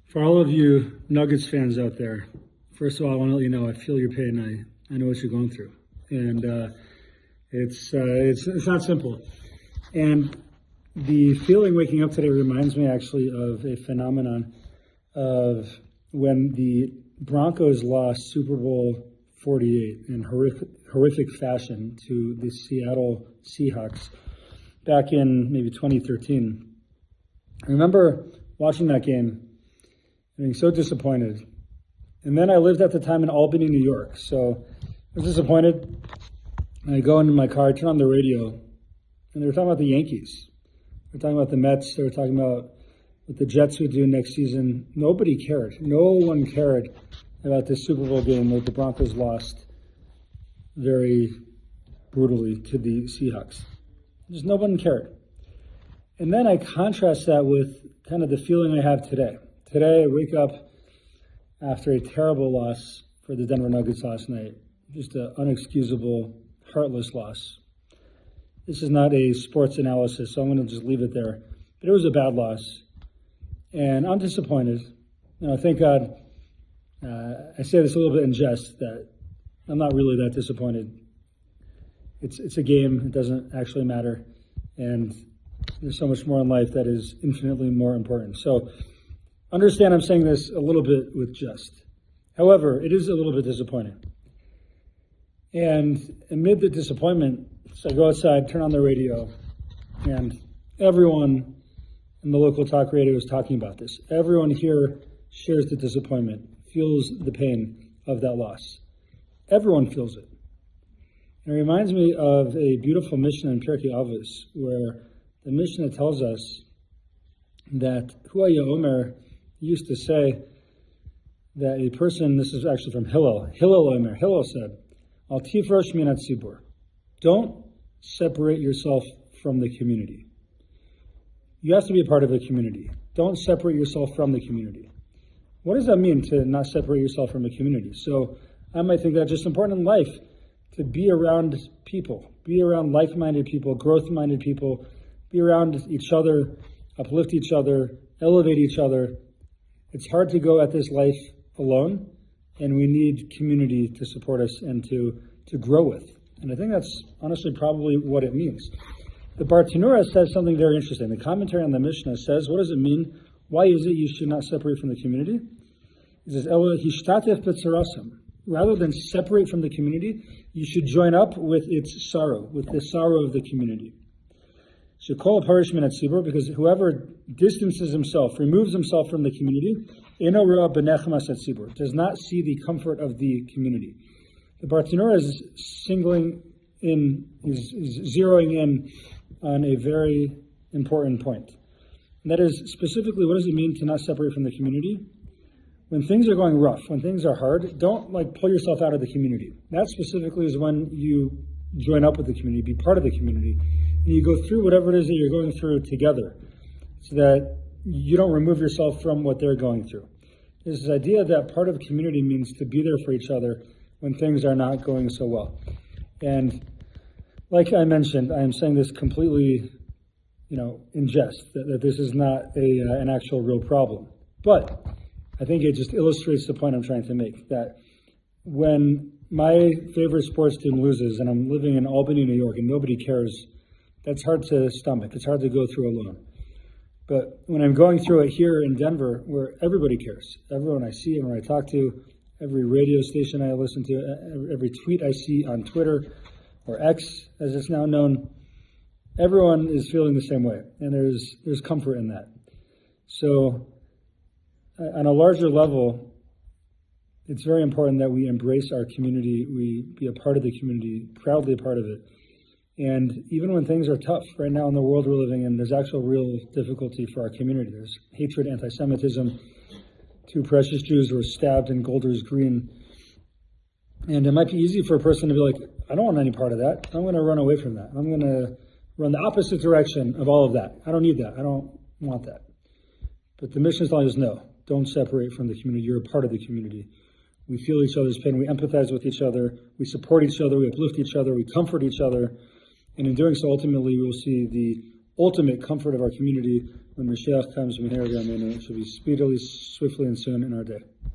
For all of you Nuggets fans out there, first of all, I want to let you know I feel your pain. I know what you're going through, and it's not simple. And the feeling waking up today reminds me actually of a phenomenon of when the Broncos lost Super Bowl 48 in horrific fashion to the Seattle Seahawks back in maybe 2013. I remember watching that game, being so disappointed. And then I lived at the time in Albany, New York. So I was disappointed. I go into my car, I turn on the radio, and they were talking about the Yankees. They were talking about the Mets. They were talking about what the Jets would do next season. Nobody cared. No one cared about this Super Bowl game where the Broncos lost very brutally to the Seahawks. Just no one cared. And then I contrast that with kind of the feeling I have today. Today, I wake up after a terrible loss for the Denver Nuggets last night. Just an unexcusable, heartless loss. This is not a sports analysis, so I'm going to just leave it there. But it was a bad loss. And I'm disappointed. Thank God, I say this a little bit in jest, that I'm not really that disappointed. It's a game. It doesn't actually matter. And there's so much more in life that is infinitely more important. So understand I'm saying this a little bit with jest. However, it is a little bit disappointing. And amid the disappointment, so I go outside, turn on the radio, and everyone in the local talk radio is talking about this. Everyone here shares the disappointment, feels the pain of that loss. Everyone feels it. And it reminds me of a beautiful Mishnah in Pirkei Avos, where the Mishnah tells us that Huaya Omer used to say that a person, this is actually from Hillel Omer, Hillel said, Al tifrosh min hatzibur, don't separate yourself from the community. You have to be a part of the community. Don't separate yourself from the community. What does that mean, to not separate yourself from a community? So I might think that's just important in life, to be around people, be around like-minded people, growth-minded people, be around each other, uplift each other, elevate each other. It's hard to go at this life alone, and we need community to support us and to grow with. And I think that's honestly probably what it means. The Bartanura says something very interesting. The commentary on the Mishnah says, what does it mean? Why is it you should not separate from the community? It says, Ela hishtatef b'tzarasam. Rather than separate from the community, you should join up with its sorrow, with the sorrow of the community. Shekol parish min hatzibur, because whoever distances himself, removes himself from the community, eno ro'a b'nechmas hatzibur, does not see the comfort of the community. The Bartanura is zeroing in on a very important point. And that is specifically, what does it mean to not separate from the community? When things are going rough, when things are hard, don't pull yourself out of the community. That specifically is when you join up with the community, be part of the community, and you go through whatever it is that you're going through together, so that you don't remove yourself from what they're going through. There's this idea that part of community means to be there for each other when things are not going so well. And like I mentioned, I am saying this completely, in jest, that this is not an actual real problem. But I think it just illustrates the point I'm trying to make, that when my favorite sports team loses and I'm living in Albany, New York, and nobody cares, that's hard to stomach. It's hard to go through alone. But when I'm going through it here in Denver, where everybody cares, everyone I see, everyone I talk to, every radio station I listen to, every tweet I see on Twitter, or X, as it's now known, everyone is feeling the same way, and there's comfort in that. So on a larger level, it's very important that we embrace our community, we be a part of the community, proudly a part of it. And even when things are tough right now in the world we're living in, there's actual real difficulty for our community. There's hatred, anti-Semitism. 2 precious Jews were stabbed in Golders Green. And it might be easy for a person to be like, I don't want any part of that. I'm going to run away from that. I'm going to run the opposite direction of all of that. I don't need that. I don't want that. But the mission is telling us, no, don't separate from the community. You're a part of the community. We feel each other's pain. We empathize with each other. We support each other. We uplift each other. We comfort each other. And in doing so, ultimately, we will see the ultimate comfort of our community when Mashiach comes. It shall be speedily, swiftly, and soon in our day.